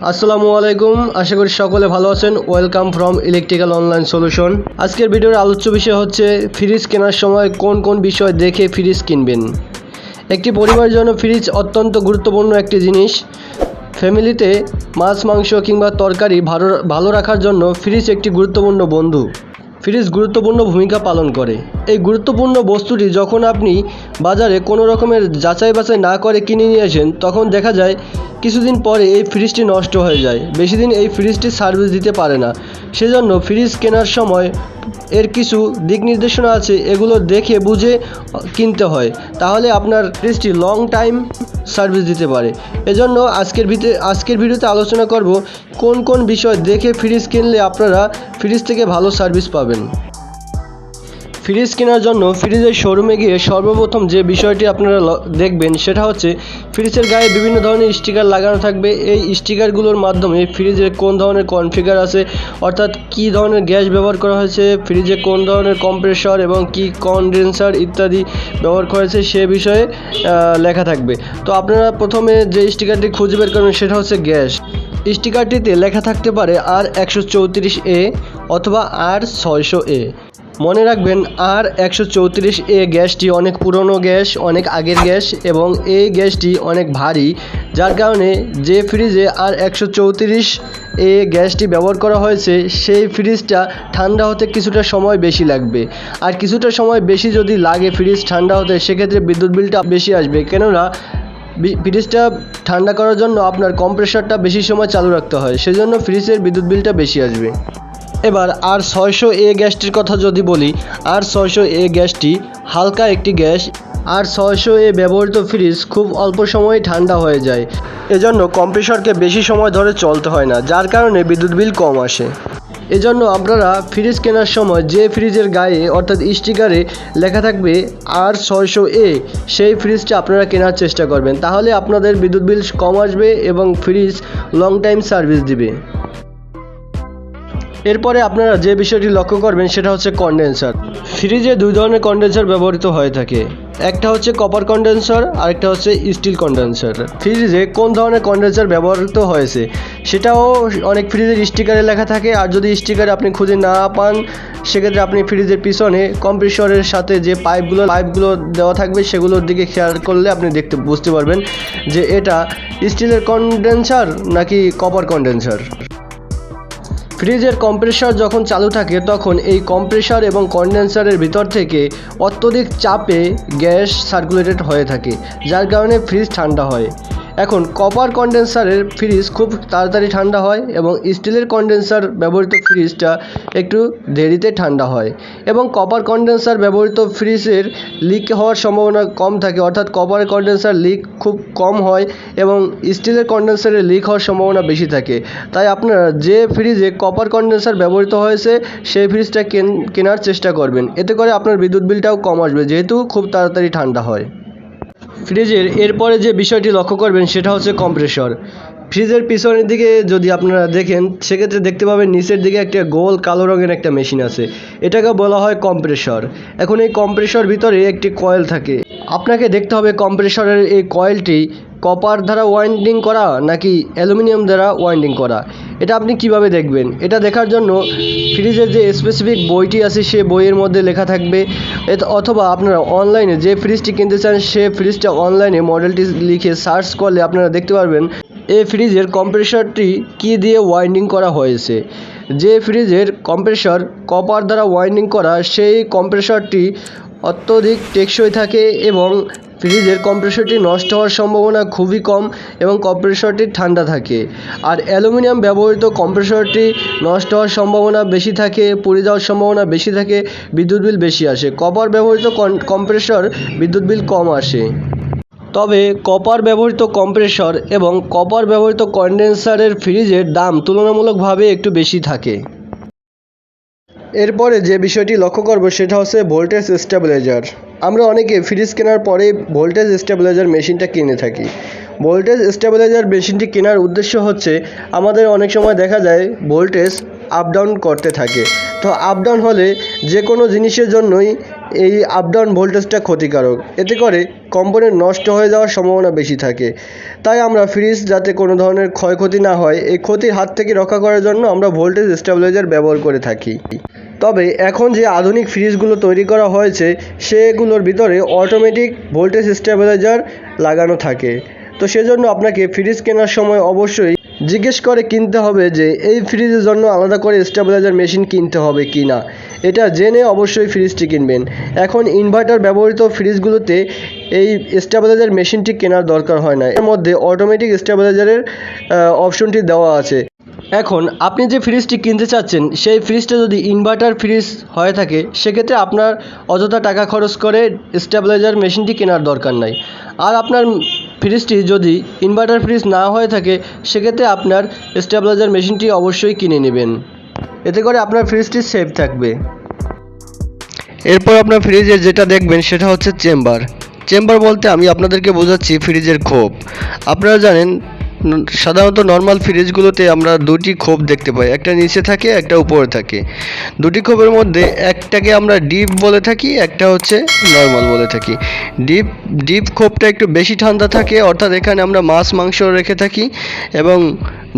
আসসালামু আলাইকুম, আশা করি সকলে ভালো আছেন। Welcome from electrical online solution. আজকের ভিডিওর আলোচ্য বিষয় হচ্ছে ফ্রিজ কেনার সময় কোন কোন বিষয় দেখে ফ্রিজ কিনবেন। একটি পরিবারের জন্য ফ্রিজ অত্যন্ত গুরুত্বপূর্ণ একটি জিনিস। ফ্যামিলিতে মাছ, মাংস কিংবা তরকারি ভালো রাখার জন্য ফ্রিজ একটি গুরুত্বপূর্ণ বন্ধু। ফ্রিজ গুরুত্বপূর্ণ ভূমিকা পালন করে। এই গুরুত্বপূর্ণ বস্তুটি যখন আপনি বাজারে কোনো রকমের যাচাই বাছাই না করে কিনে নিয়ে আসেন, তখন দেখা যায় কিছুদিন পরে এই ফ্রিজটি নষ্ট হয়ে যায়। বেশি দিন এই ফ্রিজটি সার্ভিস দিতে পারে না। সেজন্য ফ্রিজ কেনার সময় এর কিছু দিক নির্দেশনা আছে, এগুলো দেখে বুঝে কিনতে হয়, তাহলে আপনার ফ্রিজটি লং টাইম সার্ভিস দিতে পারে। এজন্য আজকের ভিডিওতে আলোচনা করব কোন কোন বিষয় দেখে ফ্রিজ কিনলে আপনারা ফ্রিজ থেকে ভালো সার্ভিস পাবেন। ফ্রিজ কেনার জন্য ফ্রিজের শোরুমে গিয়ে সর্বপ্রথম যে বিষয়টি আপনারা দেখবেন সেটা হচ্ছে ফ্রিজের গায়ে বিভিন্ন ধরনের স্টিকার লাগানো থাকবে। এই স্টিকারগুলোর মাধ্যমে ফ্রিজের কোন ধরনের কনফিগার আছে, অর্থাৎ কী ধরনের গ্যাস ব্যবহার করা হয়েছে, ফ্রিজে কোন ধরনের কম্প্রেসর এবং কি কনডেন্সার ইত্যাদি ব্যবহার করা হয়েছে সে বিষয়ে লেখা থাকবে। তো আপনারা প্রথমে যে স্টিকারটি খুঁজে বের করবেন সেটা হচ্ছে গ্যাস। স্টিকারটিতে লেখা থাকতে পারে R134A অথবা R600A। মনে রাখবেন R134A গ্যাসটি অনেক পুরনো গ্যাস, অনেক আগের গ্যাস, এবং এই গ্যাসটি অনেক ভারী, যার কারণে যে ফ্রিজে R134A গ্যাসটি ব্যবহার করা হয়েছে সেই ফ্রিজটা ঠান্ডা হতে কিছুটা সময় বেশি লাগবে। আর কিছুটা সময় বেশি যদি লাগে ফ্রিজ ঠান্ডা হতে, সেক্ষেত্রে বিদ্যুৎ বিলটা বেশি আসবে, কেননা ফ্রিজটা ঠান্ডা করার জন্য আপনার কম্প্রেসরটা বেশি সময় চালু রাখতে হয়, সেজন্য ফ্রিজের বিদ্যুৎ বিলটা বেশি আসবে। এবার R600A গ্যাসটির কথা যদি বলি, R600A গ্যাসটি হালকা একটি গ্যাস। R600A ব্যবহৃত ফ্রিজ খুব অল্প সময়ে ঠান্ডা হয়ে যায়, এজন্য কম্প্রেসরকে বেশি সময় ধরে চলতে হয় না, যার কারণে বিদ্যুৎ বিল কম আসে। এজন্য আপনারা ফ্রিজ কেনার সময় যে ফ্রিজের গায়ে অর্থাৎ স্টিকারে লেখা থাকবে R600A সেই ফ্রিজটা আপনারা কেনার চেষ্টা করবেন, তাহলে আপনাদের বিদ্যুৎ বিল কম আসবে এবং ফ্রিজ লং টাইম সার্ভিস দিবে। এরপরে আপনারা যে বিষয়টি লক্ষ্য করবেন সেটা হচ্ছে কনডেন্সার। ফ্রিজে দুই ধরনের কনডেন্সার ব্যবহৃত হয়ে থাকে, একটা হচ্ছে কপার কনডেন্সার আর একটা হচ্ছে স্টিল কনডেন্সার। ফ্রিজে কোন ধরনের কনডেন্সার ব্যবহৃত হয়েছে সেটাও অনেক ফ্রিজের স্টিকারে লেখা থাকে, আর যদি স্টিকারে আপনি খুঁজে না পান সেক্ষেত্রে আপনি ফ্রিজের পিছনে কম্প্রেসরের সাথে যে পাইপগুলো দেওয়া থাকবে সেগুলোর দিকে খেয়াল করলে আপনি বুঝতে পারবেন যে এটা স্টিলের কনডেন্সার নাকি কপার কনডেন্সার। ফ্রিজের কম্প্রেসর যখন চালু থাকে তখন এই কম্প্রেসর এবং কনডেন্সারের ভিতর থেকে অত্যধিক চাপে গ্যাস সার্কুলেটেড হয়ে থাকে, যার কারণে ফ্রিজ ঠান্ডা হয়। এখন কপার কনডেন্সারের ফ্রিজ খুব তাড়াতাড়ি ঠান্ডা হয় এবং স্টিলের কনডেন্সার ব্যবহৃত ফ্রিজটা একটু দেরিতে ঠান্ডা হয়। এবং কপার কনডেন্সার ব্যবহৃত ফ্রিজের লিক হওয়ার সম্ভাবনা কম থাকে, অর্থাৎ কপার কনডেন্সার লিক খুব কম হয় এবং স্টিলের কনডেন্সারের লিক হওয়ার সম্ভাবনা বেশি থাকে। তাই আপনারা যে ফ্রিজে কপার কনডেন্সার ব্যবহৃত হয়েছে সেই ফ্রিজটা কেনার চেষ্টা করবেন, এতে করে আপনার বিদ্যুৎ বিলটাও কম আসবে, যেহেতু খুব তাড়াতাড়ি ঠান্ডা হয়। ফ্রিজের এরপরে যে বিষয়টি লক্ষ্য করবেন সেটা হচ্ছে কম্প্রেসর। ফ্রিজের পিছনের দিকে যদি আপনারা দেখেন সেক্ষেত্রে দেখতে পাবেন নিচের দিকে একটা গোল কালো রঙের একটা মেশিন আছে, এটাকে বলা হয় কম্প্রেসর। এখন এই কম্প্রেসর ভিতরে একটি কয়েল থাকে, আপনাকে দেখতে হবে কম্প্রেসরের এই কয়েলটি কপার দ্বারা ওয়াইন্ডিং করা নাকি অ্যালুমিনিয়াম দ্বারা ওয়াইন্ডিং করা। এটা আপনি কিভাবে দেখবেন? এটা দেখার জন্য ফ্রিজের যে স্পেসিফিক বইটি আছে সে বইয়ের মধ্যে লেখা থাকবে, অথবা আপনারা অনলাইনে যে ফ্রিজটি কিনতে চান সে ফ্রিজটা অনলাইনে মডেলটি লিখে সার্চ করলে আপনারা দেখতে পারবেন এই ফ্রিজের কম্প্রেসরটি কী দিয়ে ওয়াইন্ডিং করা হয়েছে। যে ফ্রিজের কম্প্রেসর কপার দ্বারা ওয়াইন্ডিং করা সেই কম্প্রেসরটি অত্যধিক টেকসই থাকে এবং ফ্রিজের কম্প্রেসরটি নষ্ট হওয়ার সম্ভাবনা খুবই কম এবং কম্প্রেসরটি ঠান্ডা থাকে। আর অ্যালুমিনিয়াম ব্যবহৃত কম্প্রেসরটি নষ্ট হওয়ার সম্ভাবনা বেশি থাকে, পুড়ে যাওয়ার সম্ভাবনা বেশি থাকে, বিদ্যুৎ বিল বেশি আসে। কপার ব্যবহৃত কম্প্রেসর বিদ্যুৎ বিল কম আসে। তবে কপার ব্যবহৃত কম্প্রেসর এবং কপার ব্যবহৃত কনডেন্সারের ফ্রিজের দাম তুলনামূলকভাবে একটু বেশি থাকে। এরপরে যে বিষয়টি লক্ষ্য করব সেটা হচ্ছে ভোল্টেজ স্টেবিলাইজার। আমরা অনেকে ফ্রিজ কেনার পরে ভোল্টেজ স্টেবিলাইজার মেশিনটা কিনে থাকি। ভোল্টেজ স্টেবিলাইজার মেশিনটি কেনার উদ্দেশ্য হচ্ছে আমাদের অনেক সময় দেখা যায় ভোল্টেজ আপ ডাউন করতে থাকে, তো আপ ডাউন হলে যে কোনো জিনিসের জন্যই এই আপ ডাউন ভোল্টেজটা ক্ষতিকারক, এতে করে কম্পোনেন্ট নষ্ট হয়ে যাওয়ার সম্ভাবনা বেশি থাকে। তাই আমরা ফ্রিজ যাতে কোনো ধরনের ক্ষয়ক্ষতি না হয়, এই ক্ষতির হাত থেকে রক্ষা করার জন্য আমরা ভোল্টেজ স্টেবিলাইজার ব্যবহার করে থাকি। তবে এখন যে আধুনিক ফ্রিজগুলো তৈরি করা হয়েছে সেগুলোর ভিতরে অটোমেটিক ভোল্টেজ স্টেবিলাইজার লাগানো থাকে। তো সেজন্য আপনাকে ফ্রিজ কেনার সময় অবশ্যই জিজ্ঞেস করে কিনতে হবে যে এই ফ্রিজের জন্য আলাদা করে স্টেবিলাইজার মেশিন কিনতে হবে কি না, এটা জেনে অবশ্যই ফ্রিজটি কিনবেন। এখন ইনভার্টার ব্যবহৃত ফ্রিজগুলোতে এই স্টেবিলাইজার মেশিনটি কেনার দরকার হয় না, এর মধ্যে অটোমেটিক স্টেবিলাইজারের অপশনটি দেওয়া আছে। এখন আপনি যে ফ্রিজটি কিনতে চাচ্ছেন সেই ফ্রিজটা যদি ইনভার্টার ফ্রিজ হয়ে থাকে সেক্ষেত্রে আপনার অযথা টাকা খরচ করে স্টেবিলাইজার মেশিনটি কেনার দরকার নাই। আর আপনার ফ্রিজটি যদি ইনভার্টার ফ্রিজ না হয়ে থাকে সেক্ষেত্রে আপনার স্টেবিলাইজার মেশিনটি অবশ্যই কিনে নেবেন, এতে করে আপনার ফ্রিজটি সেফ থাকবে। এরপর আপনার ফ্রিজের যেটা দেখবেন সেটা হচ্ছে চেম্বার। চেম্বার বলতে আমি আপনাদেরকে বোঝাচ্ছি ফ্রিজের খোপ। আপনারা জানেন সাধারণত নর্মাল ফ্রিজগুলোতে আমরা দুটি খোপ দেখতে পাই, একটা নিচে থাকে একটা উপরে থাকে। দুটি খোপের মধ্যে একটাকে আমরা ডিপ বলে থাকি, একটা হচ্ছে নর্মাল বলে থাকি। ডিপ খোপটা একটু বেশি ঠান্ডা থাকে, অর্থাৎ এখানে আমরা মাছ মাংস রেখে থাকি, এবং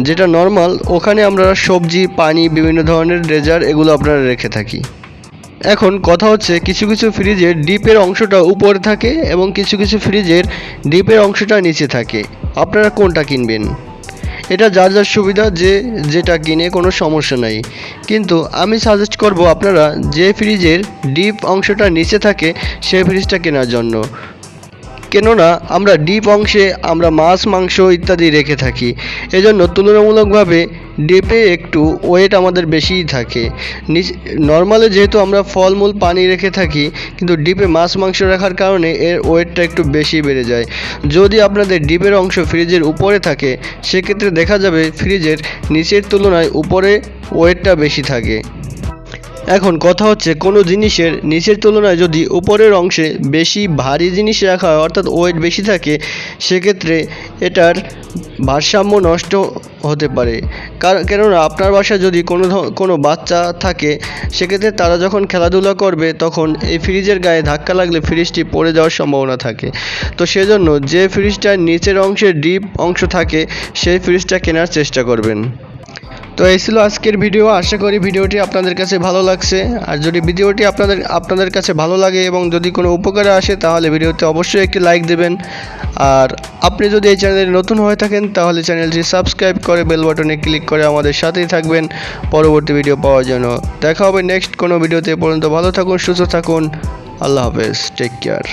যেটা নর্মাল ওখানে আমরা সবজি পানি বিভিন্ন ধরনের ড্রেজার এগুলো আপনারা রেখে থাকি। এখন কথা হচ্ছে কিছু কিছু ফ্রিজের ডিপের অংশটা উপরে থাকে এবং কিছু কিছু ফ্রিজের ডিপের অংশটা নিচে থাকে। আপনারা কোনটা কিনবেন? এটা যার যার সুবিধা, যে যেটা কিনে কোনো সমস্যা নাই, কিন্তু আমি সাজেস্ট করব আপনারা যে ফ্রিজের ডিপ অংশটা নিচে থাকে সেই ফ্রিজটা কেনার জন্য। কেননা আমরা ডিপ অংশে আমরা মাছ মাংস ইত্যাদি রেখে থাকি, এজন্য তুলনামূলকভাবে ডিপে একটু ওয়েট আমাদের বেশিই থাকে। নর্মালে যেহেতু আমরা ফলমূল পানি রেখে থাকি, কিন্তু ডিপে মাছ মাংস রাখার কারণে এর ওয়েটটা একটু বেশি বেড়ে যায়। যদি আপনাদের ডিপের অংশ ফ্রিজের উপরে থাকে সেক্ষেত্রে দেখা যাবে ফ্রিজের নিচের তুলনায় উপরে ওয়েটটা বেশি থাকে। এখন কথা হচ্ছে কোনো জিনিসের নিচের তুলনায় যদি উপরের অংশে বেশি ভারী জিনিস রাখা হয়, অর্থাৎ ওয়েট বেশি থাকে, সেক্ষেত্রে এটার ভারসাম্য নষ্ট হতে পারে। কেননা আপনার বাসায় যদি কোনো বাচ্চা থাকে সেক্ষেত্রে তারা যখন খেলাধুলা করবে তখন এই ফ্রিজের গায়ে ধাক্কা লাগলে ফ্রিজটি পড়ে যাওয়ার সম্ভাবনা থাকে। তো সেজন্য যে ফ্রিজটার নিচের অংশে ডিপ অংশ থাকে সেই ফ্রিজটা কেনার চেষ্টা করবেন। তো এই ছিল আজকের ভিডিও। আশা করি ভিডিওটি আপনাদের কাছে ভালো লাগছে। আর যদি ভিডিওটি আপনাদের কাছে ভালো লাগে এবং যদি কোনো উপকারে আসে তাহলে ভিডিওতে অবশ্যই একটি লাইক দেবেন। আর আপনি যদি এই চ্যানেলে নতুন হয়ে থাকেন তাহলে চ্যানেলটি সাবস্ক্রাইব করে বেল বাটনে ক্লিক করে আমাদের সাথেই থাকবেন পরবর্তী ভিডিও পাওয়ার জন্য। দেখা হবে নেক্সট কোনো ভিডিওতে। পর্যন্ত ভালো থাকুন, সুস্থ থাকুন। আল্লাহ হাফেজ, টেক কেয়ার।